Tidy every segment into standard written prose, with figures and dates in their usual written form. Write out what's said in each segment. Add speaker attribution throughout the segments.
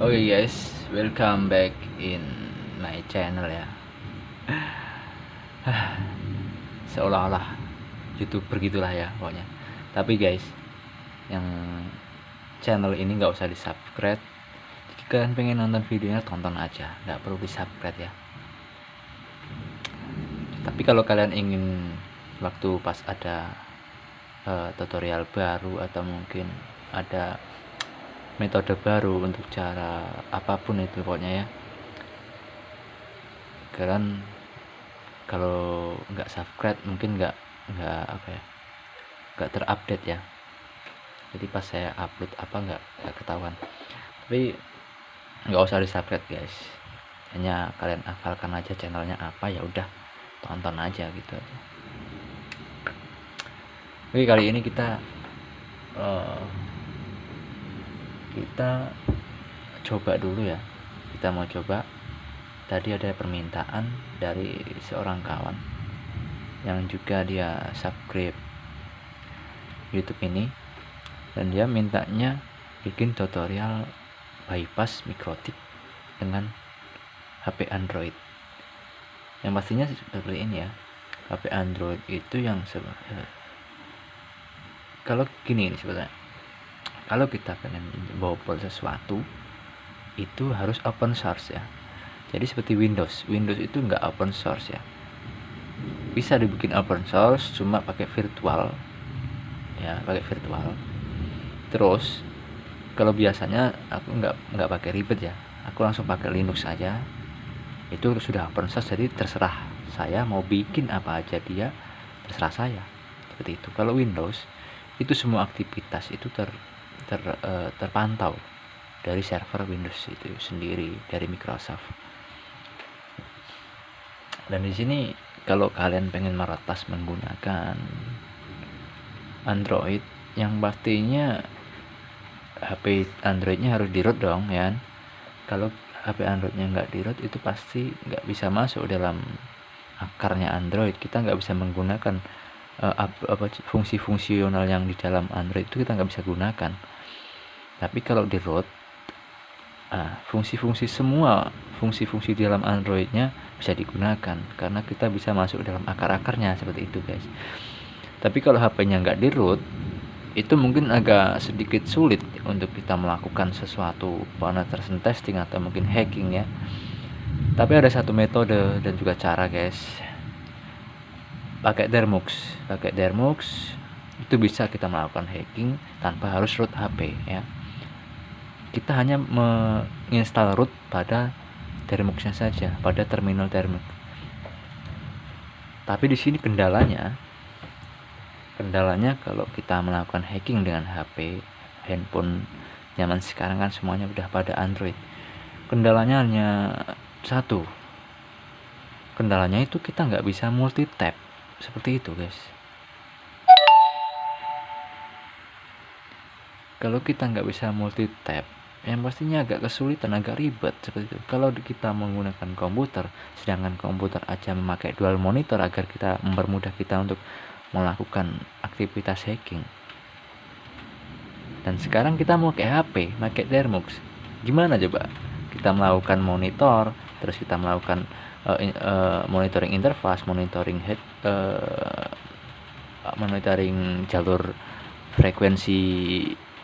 Speaker 1: Oke guys, welcome back in my channel ya. Seolah-olah YouTuber gitulah ya pokoknya. Tapi guys, yang channel ini nggak usah di subscribe. Jika kalian pengen nonton videonya, tonton aja, nggak perlu di subscribe ya. Tapi kalau kalian ingin waktu pas ada tutorial baru atau mungkin ada metode baru untuk cara apapun itu pokoknya ya, kalian kalau nggak subscribe mungkin nggak apa ya, nggak terupdate ya. Jadi pas saya upload apa nggak ketahuan. Tapi nggak usah di subscribe guys, hanya kalian hafalkan aja channelnya apa, ya udah tonton aja gitu aja. Oke, kali ini kita coba dulu ya. Kita mau coba, tadi ada permintaan dari seorang kawan yang juga dia subscribe YouTube ini, dan dia mintanya bikin tutorial bypass mikrotik dengan HP Android. Yang pastinya seperti ini ya, HP Android itu yang kalau gini ini sebetulnya, kalau kita pengen bobol sesuatu itu harus open source ya. Jadi seperti Windows itu nggak open source ya, bisa dibikin open source cuma pakai virtual ya, pakai virtual. Terus kalau biasanya aku nggak pakai ribet ya, aku langsung pakai Linux aja, itu sudah open source. Jadi terserah saya mau bikin apa aja, dia terserah saya seperti itu. Kalau Windows itu semua aktivitas itu terpantau dari server Windows itu sendiri, dari Microsoft. Dan di sini kalau kalian pengen meretas menggunakan Android, yang pastinya HP Androidnya harus di-root dong ya. Kalau HP Androidnya nggak di-root, itu pasti nggak bisa masuk dalam akarnya Android. Kita nggak bisa menggunakan fungsi fungsional yang di dalam Android itu kita nggak bisa gunakan. Tapi kalau di-root, fungsi-fungsi di dalam Androidnya bisa digunakan karena kita bisa masuk dalam akar-akarnya seperti itu guys. Tapi kalau HP-nya nggak di-root, itu mungkin agak sedikit sulit untuk kita melakukan sesuatu penetration testing atau mungkin hacking ya. Tapi ada satu metode dan juga cara guys, pakai Dermux itu bisa kita melakukan hacking tanpa harus root HP ya. Kita hanya menginstal root pada Dermuxnya saja, pada terminal Dermux. Tapi di sini kendalanya kalau kita melakukan hacking dengan HP, handphone zaman sekarang kan semuanya udah pada Android. Kendalanya hanya satu. Kendalanya itu kita nggak bisa multi tap seperti itu guys. Kalau kita nggak bisa multi tap, yang pastinya agak kesulitan, agak ribet seperti itu. Kalau kita menggunakan komputer, sedangkan komputer aja memakai dual monitor agar kita mempermudah kita untuk melakukan aktivitas hacking. Dan sekarang kita mau pakai HP, pakai Dermux. Gimana coba? Kita melakukan monitor, terus kita melakukan monitoring interface, monitoring monitoring jalur frekuensi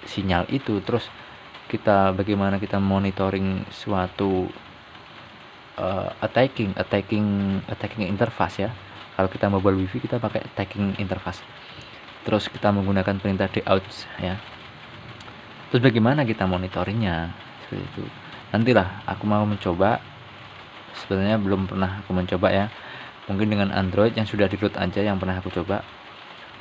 Speaker 1: sinyal itu, terus kita bagaimana kita monitoring suatu attacking interface ya. Kalau kita mobile wifi kita pakai attacking interface, terus kita menggunakan perintah dout ya. Terus bagaimana kita monitoringnya seperti itu, nantilah aku mau mencoba. Sebenarnya belum pernah aku mencoba ya, mungkin dengan Android yang sudah di-root aja yang pernah aku coba.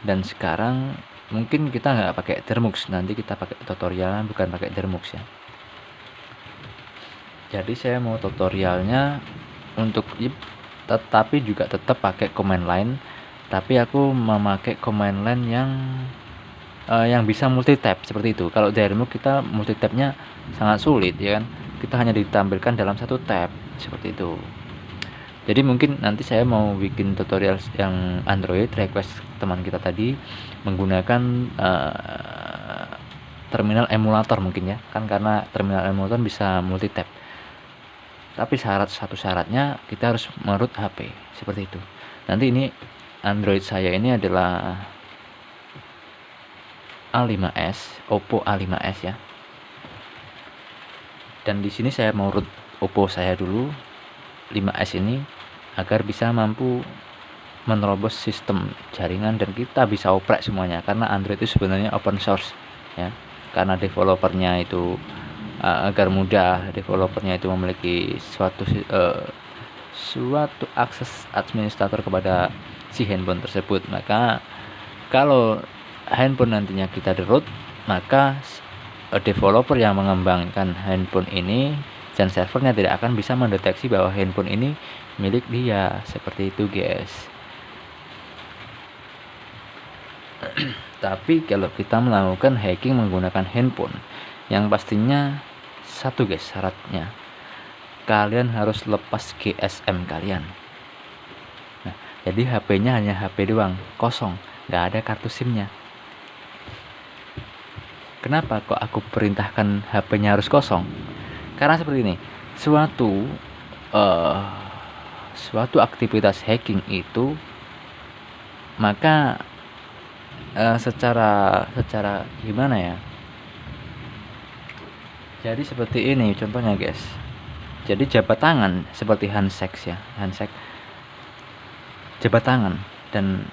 Speaker 1: Dan sekarang mungkin kita nggak pakai Dermux, nanti kita pakai tutorialnya bukan pakai Dermux ya. Jadi saya mau tutorialnya untuk tetapi juga tetap pakai command line, tapi aku memakai command line yang bisa multi tab seperti itu. Kalau Dermux kita multi tabnya sangat sulit ya kan, kita hanya ditampilkan dalam satu tab seperti itu. Jadi mungkin nanti saya mau bikin tutorial yang Android request teman kita tadi menggunakan terminal emulator mungkin ya, kan karena terminal emulator bisa multi tab. Tapi syaratnya kita harus meroot HP seperti itu. Nanti ini Android saya ini adalah A5s, Oppo A5s ya. Dan di sini saya mau root Oppo saya dulu 5s ini agar bisa mampu menerobos sistem jaringan dan kita bisa oprek semuanya, karena Android itu sebenarnya open source ya. Karena developernya itu agar mudah developernya itu memiliki suatu akses administrator kepada si handphone tersebut, maka kalau handphone nantinya kita root, maka developer yang mengembangkan handphone ini dan servernya tidak akan bisa mendeteksi bahwa handphone ini milik dia, seperti itu guys. Tapi kalau kita melakukan hacking menggunakan handphone, yang pastinya satu guys, syaratnya kalian harus lepas GSM kalian. Nah, jadi HP-nya hanya HP doang, kosong, nggak ada kartu SIM-nya. Kenapa kok aku perintahkan HP-nya harus kosong? Karena seperti ini, suatu aktivitas hacking itu, maka secara gimana ya? Jadi seperti ini contohnya guys. Jadi jabat tangan seperti handshake ya, handshake, jabat tangan dan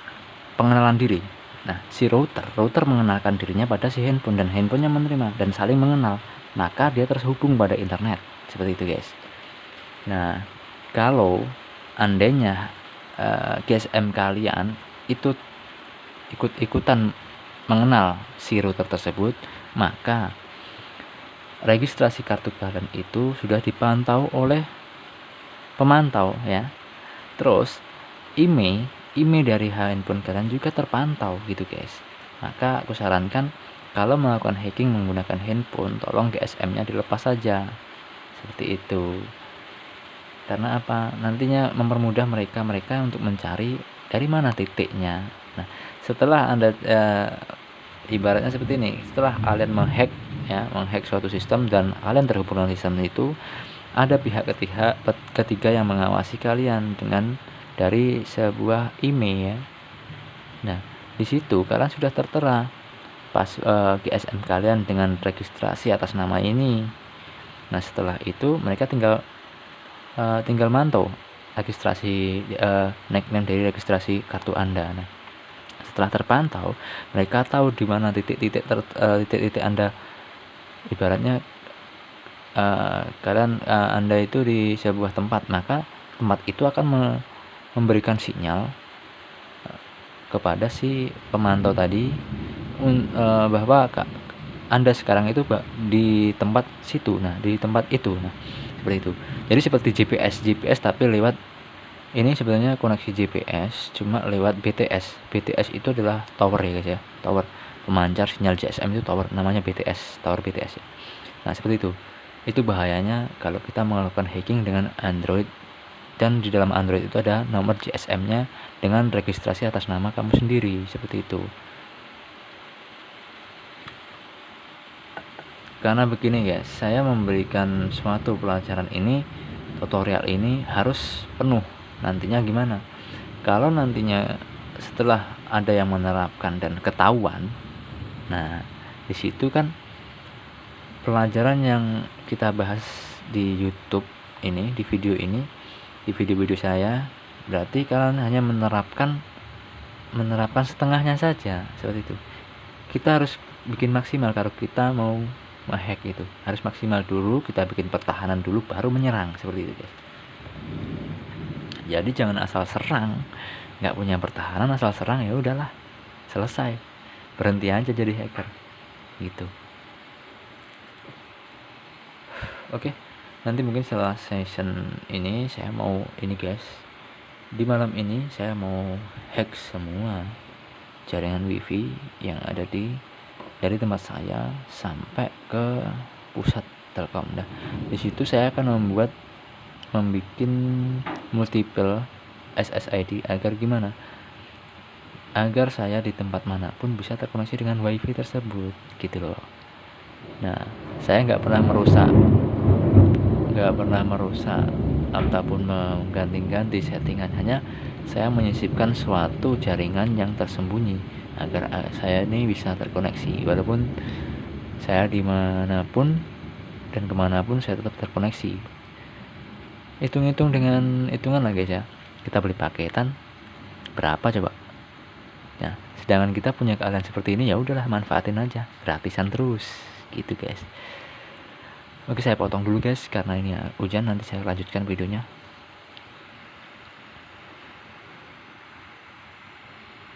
Speaker 1: pengenalan diri. Nah, si router mengenalkan dirinya pada si handphone dan handphonenya menerima dan saling mengenal, maka dia terhubung pada internet, seperti itu guys. Nah, kalau andainya GSM kalian itu ikut-ikutan mengenal si router tersebut, maka registrasi kartu kalian itu sudah dipantau oleh pemantau ya. Terus IMEI dari handphone kalian juga terpantau gitu guys. Maka aku sarankan kalau melakukan hacking menggunakan handphone, tolong GSM-nya dilepas saja, seperti itu. Karena apa? Nantinya mempermudah mereka untuk mencari dari mana titiknya. Nah, setelah Anda ibaratnya seperti ini, setelah kalian menghack suatu sistem dan kalian terhubung dengan sistem itu, ada pihak ketiga yang mengawasi kalian dengan dari sebuah email ya. Nah, di situ kalian sudah tertera pas GSM kalian dengan registrasi atas nama ini. Nah, setelah itu mereka tinggal mantau registrasi nickname dari registrasi kartu Anda. Nah, setelah terpantau, mereka tahu di mana titik-titik Anda. Ibaratnya Anda itu di sebuah tempat, maka tempat itu akan memberikan sinyal kepada si pemantau tadi bahwa Anda sekarang itu di tempat situ. Nah, di tempat itu. Nah, seperti itu. Jadi seperti GPS tapi lewat ini sebenarnya koneksi GPS cuma lewat BTS. BTS itu adalah tower ya guys ya, tower pemancar sinyal GSM itu tower, namanya BTS, tower BTS ya. Nah, seperti itu. Itu bahayanya kalau kita melakukan hacking dengan Android, dan di dalam Android itu ada nomor GSM-nya dengan registrasi atas nama kamu sendiri, seperti itu. Karena begini guys, saya memberikan suatu pelajaran ini, tutorial ini harus penuh. Nantinya gimana? Kalau nantinya setelah ada yang menerapkan dan ketahuan, nah di situ kan pelajaran yang kita bahas di YouTube ini, di video saya, berarti kalian hanya menerapkan setengahnya saja, seperti itu. Kita harus bikin maksimal kalau kita mau nge-hack itu. Harus maksimal dulu, kita bikin pertahanan dulu baru menyerang, seperti itu guys. Jadi jangan asal serang, nggak punya pertahanan asal serang, ya udahlah, selesai, berhenti aja jadi hacker gitu. Oke, nanti mungkin setelah session ini saya mau ini guys, di malam ini saya mau hack semua jaringan wifi yang ada dari tempat saya sampai ke pusat Telkom. Nah, di situ saya akan membuat multiple SSID agar gimana? Agar saya di tempat manapun bisa terkoneksi dengan wifi tersebut, gitu loh. Nah, saya nggak pernah merusak ataupun mengganti-ganti settingan, hanya saya menyisipkan suatu jaringan yang tersembunyi agar saya ini bisa terkoneksi, walaupun saya dimanapun dan kemanapun saya tetap terkoneksi. Hitung-hitung dengan hitungan lah guys ya, kita beli paketan berapa coba. Nah, sedangkan kita punya keahlian seperti ini, ya udahlah manfaatin aja, gratisan terus gitu guys. Oke, saya potong dulu guys karena ini ya hujan, nanti saya lanjutkan videonya.